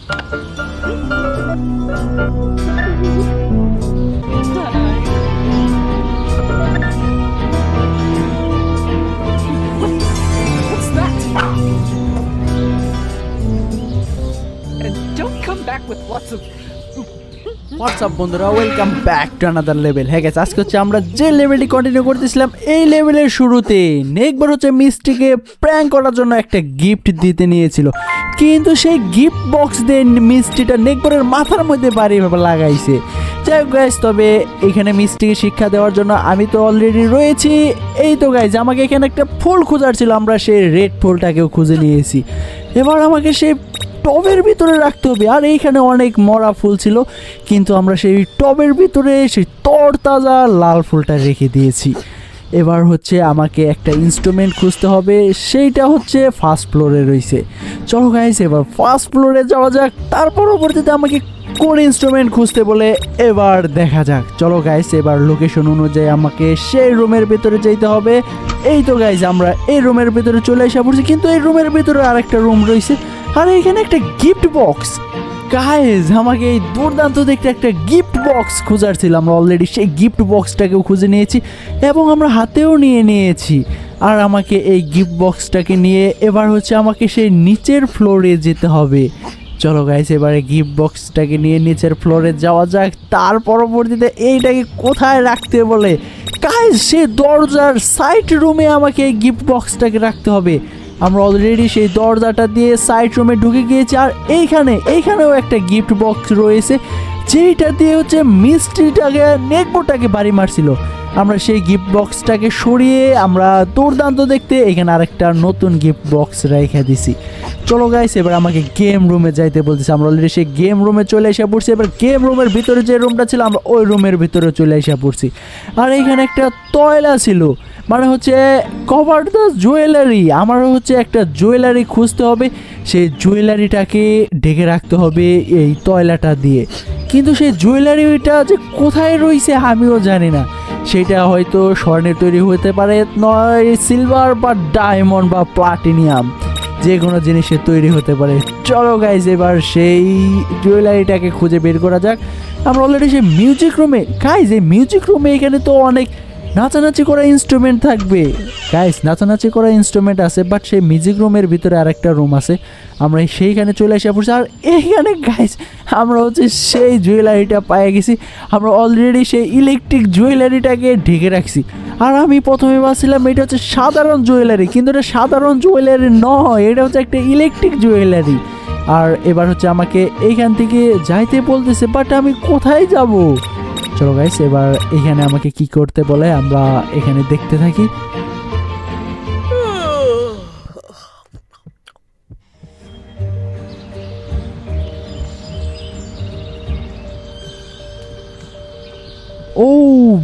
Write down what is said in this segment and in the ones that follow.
What's that? And don't come back with lots of what's up বন্ধুরা, welcome back to another level. হ্যাঁ guys, আজকে হচ্ছে আমরা যে লেভেলটি কন্টিনিউ করতেছিলাম, এই লেভেলের শুরুতে নেকবার হচ্ছে মিষ্টিকে প্র্যাঙ্ক করার জন্য একটা গিফট দিতে নিয়েছিল, কিন্তু সেই গিফট বক্স দিয়ে মিষ্টিটা নেকবারের মাথার মধ্যে বাড়ি লাগাইছে। যাই হোক গাইস, তবে এখানে মিষ্টিকে শিক্ষা দেওয়ার জন্য আমি তো অলরেডি রয়েছি। এই তো গাইস, আমাকে এখানে একটা ফুল খোঁজার ছিল, আমরা সেই রেড ফুলটাকেও খুঁজে নিয়েছি। এবার আমাকে সেই টবের ভিতরে রাখতে হবে, আর এইখানে অনেক মরা ফুল ছিল, কিন্তু আমরা সেই টবের ভিতরে সেই তরতাজা লাল ফুলটা রেখে দিয়েছি। এবার হচ্ছে আমাকে একটা ইনস্ট্রুমেন্ট খুঁজতে হবে, সেইটা হচ্ছে ফার্স্ট ফ্লোরে রয়েছে। চলো গাইস, এবার ফার্স্ট ফ্লোরে যাওয়া যাক, তার পরবর্তীতে আমাকে কোন ইনস্ট্রুমেন্ট খুঁজতে বলে এবার দেখা যাক। চলো গাইস, এবার লোকেশন অনুযায়ী আমাকে সেই রুমের ভিতরে যেতে হবে। এই তো গাইস, আমরা এই রুমের ভিতরে চলে এসে পড়ছি, কিন্তু এই রুমের ভিতরে আরেকটা রুম রয়েছে, আর এখানে একটা গিফট বক্স। গাইস, আমাকে এই দুর্দান্ত দেখতে একটা গিফট বক্স খোঁজার ছিল, আমরা অলরেডি সেই গিফট বক্সটাকেও খুঁজে নিয়েছি এবং আমরা হাতেও নিয়ে নিয়েছি। আর আমাকে এই গিফট বক্সটাকে নিয়ে এবার হচ্ছে আমাকে সেই নিচের ফ্লোরে যেতে হবে। চলো গাইস, এবারে গিফট বক্সটাকে নিয়ে নিচের ফ্লোরে যাওয়া যাক, তার পরবর্তীতে এইটাকে কোথায় রাখতে বলে। গাইস, সে দরজার সাইড রুমে আমাকে এই গিফট বক্সটাকে রাখতে হবে। আমরা অলরেডি সেই দরজাটা দিয়ে সাইড রুমে ঢুকে গিয়েছি, আর এইখানেও একটা গিফট বক্স রয়েছে, যেইটা দিয়ে হচ্ছে মিষ্টিটাকে নেকবোটাকে বাড়ি মারছিল। আমরা সেই গিফট বক্সটাকে সরিয়ে আমরা দুর্দান্ত দেখতে এখানে আরেকটা নতুন গিফট বক্স রেখে দিছি। চলো গাইস, এবার আমাকে গেম রুমে যাইতে বলতেছে, আমরা অলরেডি সেই গেম রুমে চলে এসে পড়ছি। এবার গেম রুমের ভিতরে যে রুমটা ছিল, আমরা ওই রুমের ভিতরে চলে এসে পড়ছি। আর এইখানে একটা তয়লা ছিল, মানে হচ্ছে কভার দ্য জুয়েলারি। আমার হচ্ছে একটা জুয়েলারি খুঁজতে হবে, সেই জুয়েলারিটাকে ঢেকে রাখতে হবে এই তয়লাটা দিয়ে, কিন্তু সেই জুয়েলারিটা যে কোথায় রয়েছে আমিও জানি না। সেটা হয়তো স্বর্ণের তৈরি হতে পারে, নয় সিলভার বা ডায়মন্ড বা প্লাটিনিয়াম, যে কোনো জিনিসের তৈরি হতে পারে। চলো গাইজ, এবার সেই জুয়েলারিটাকে খুঁজে বের করা যাক। আমরা অলরেডি সেই মিউজিক রুমে, গাইজ এই মিউজিক রুমে এখানে তো অনেক নাচানাচি করা ইনস্ট্রুমেন্ট থাকবে। গাইস, নাচানাচি করা ইনস্ট্রুমেন্ট আছে, বাট সেই মিউজিক রুমের ভিতরে আরেকটা রুম আছে, আমরা সেইখানে চলে এসে পড়ছি। আর এইখানে গাইস, আমরা হচ্ছে সেই জুয়েলারিটা পেয়ে গেছি। আমরা অলরেডি সেই ইলেকট্রিক জুয়েলারিটাকে ঢেকে রাখছি, আর আমি প্রথমে ভাবছিলাম এটা হচ্ছে সাধারণ জুয়েলারি, কিন্তু এটা সাধারণ জুয়েলারি নয়, এটা হচ্ছে একটা ইলেকট্রিক জুয়েলারি। আর এবার হচ্ছে আমাকে এইখান থেকে যাইতে বলতেছে, বাট আমি কোথায় যাব? চলো গাইস, এবার এখানে আমাকে কি করতে বলে আমরা এখানে দেখতে থাকি। ও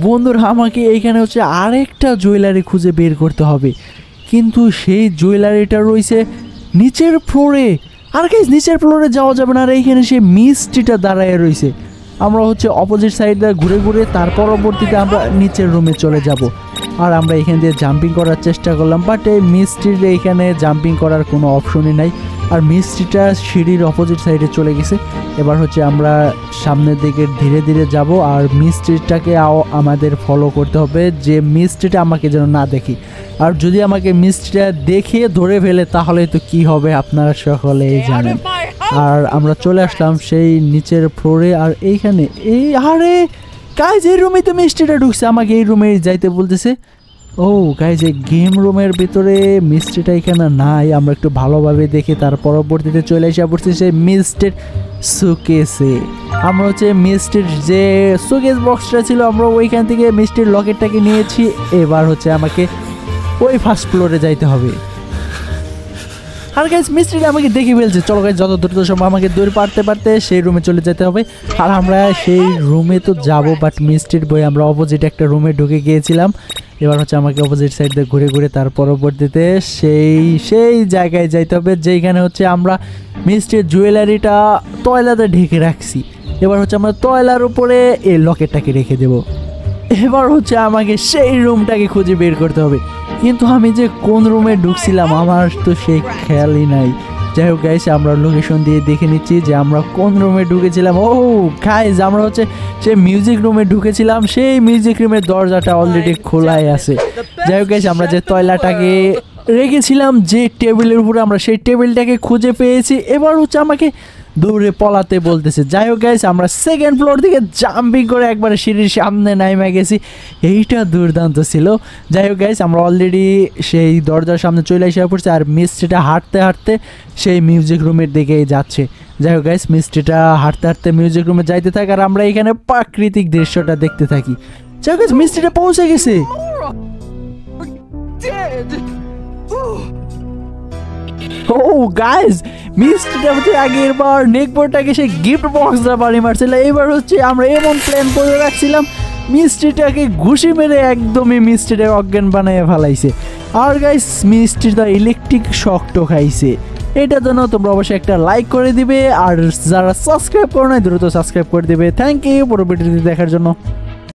বন্ধুরা, আমাকে এইখানে হচ্ছে আরেকটা জুয়েলারি খুঁজে বের করতে হবে, কিন্তু সেই জুয়েলারিটা রয়েছে নিচের ফ্লোরে। আর গাইস, নিচের ফ্লোরে যাওয়া যাবে না, আর এইখানে সেই মিষ্টিটা দাঁড়ায় রয়েছে। আমরা হচ্ছে অপোজিট সাইডে ঘুরে ঘুরে তার পরবর্তীতে আমরা নিচের রুমে চলে যাব। আর আমরা এখান দিয়ে জাম্পিং করার চেষ্টা করলাম, বাট এই মিষ্টির এখানে জাম্পিং করার কোনো অপশনই নাই, আর মিষ্টিটা সিঁড়ির অপোজিট সাইডে চলে গেছে। এবার হচ্ছে আমরা সামনের দিকে ধীরে ধীরে যাব, আর মিষ্টিটাকে আমাদের ফলো করতে হবে, যে মিষ্টিটা আমাকে যেন না দেখি। আর যদি আমাকে মিষ্টিটা দেখে ধরে ফেলে তাহলে তো কি হবে আপনারা সকলেই জানেন। আর আমরা চলে আসলাম সেই নিচের ফ্লোরে, আর এইখানে আরে গাইজ, এই রুমে তো মিষ্টিটা ঢুকছে, আমাকে এই রুমে যাইতে বলতেছে। ও গাইজ, এই গেম রুমের ভিতরে মিষ্টিটা এখানে নাই, আমরা একটু ভালোভাবে দেখে তার পরবর্তীতে চলে এসে পড়ছি সেই মিষ্টির শোকেসে। আমরা হচ্ছে মিষ্টির যে শোকেস বক্সটা ছিল, আমরা ওইখান থেকে মিষ্টির লকেটটাকে নিয়েছি। এবার হচ্ছে আমাকে ওই ফার্স্ট ফ্লোরে যাইতে হবে। আর গাইস, মিস্ত্রিটা আমাকে দেখে ফেলছে। চলো গাইস, যত দ্রুত সম্ভব আমাকে দৌড় পারতে পারতে সেই রুমে চলে যেতে হবে। আর আমরা সেই রুমে তো যাব, বাট মিস্ত্রির বই আমরা অপোজিট একটা রুমে ঢুকে গিয়েছিলাম। এবার হচ্ছে আমাকে অপোজিট সাইড দিয়ে ঘুরে ঘুরে তার পরবর্তীতে সেই জায়গায় যাইতে হবে, যেইখানে হচ্ছে আমরা মিস্ত্রির জুয়েলারিটা তয়লাতে ঢেকে রাখছি। এবার হচ্ছে আমরা তয়লার উপরে এই লকেটটাকে রেখে দেব। এবার হচ্ছে আমাকে সেই রুমটাকে খুঁজে বের করতে হবে, কিন্তু আমি যে কোন রুমে ঢুকছিলাম আমার তো সেই খেয়ালই নাই। যাই হোক গাইস, আমরা লোকেশন দিয়ে দেখে নিচ্ছি যে আমরা কোন রুমে ঢুকেছিলাম। ও গাইস, আমরা হচ্ছে সেই মিউজিক রুমে ঢুকেছিলাম, সেই মিউজিক রুমের দরজাটা অলরেডি খোলাই আছে। যাই হোক গাইস, আমরা যে তয়লাটাকে রেখেছিলাম যে টেবিলের উপরে, আমরা সেই টেবিলটাকে খুঁজে পেয়েছি। এবার হচ্ছে আমাকে দৌড়ে পলাতে বলতেছে। যাই হোক গাইস, আমরা সেকেন্ড ফ্লোর থেকে জাম্পিং করে একবারে সিঁড়ির সামনে নাইমে গেছি। এইটা দুর্দান্ত ছিল। যাই হোক গাইস, আমরা অলরেডি সেই দরজার সামনে চলে এসে পড়ছি, আর মিস্ট্রিটা হাঁটতে হাঁটতে সেই মিউজিক রুমের দিকেই যাচ্ছে। যাই হোক গাইস, মিস্ট্রিটা হাঁটতে হাঁটতে মিউজিক রুমে যাইতে থাকে, আর আমরা এখানে প্রাকৃতিক দৃশ্যটা দেখতে থাকি। যাই হোক গাইস, মিস্ট্রিটা পৌঁছে গেছে। Dead. ও গাইস, মিস্ট্রিটা হচ্ছে আগের বার নেকবোর্ডটাকে সেই গিফট বক্সটা বাড়ি মারছিল। এবার হচ্ছে আমরা এমন প্ল্যান করে রাখছিলাম, মিস্ট্রিটাকে ঘুষি মেরে একদমই মিস্ট্রিটাকে অজ্ঞান বানিয়ে ফেলাইছে। আর গাইস, মিস্ট্রিটা ইলেকট্রিক শকটো খাইছে। এটার জন্য তোমরা অবশ্যই একটা লাইক করে দিবে, আর যারা সাবস্ক্রাইব করো না দ্রুত সাবস্ক্রাইব করে দিবে। থ্যাংক ইউ পুরো ভিডিওটি দেখার জন্য।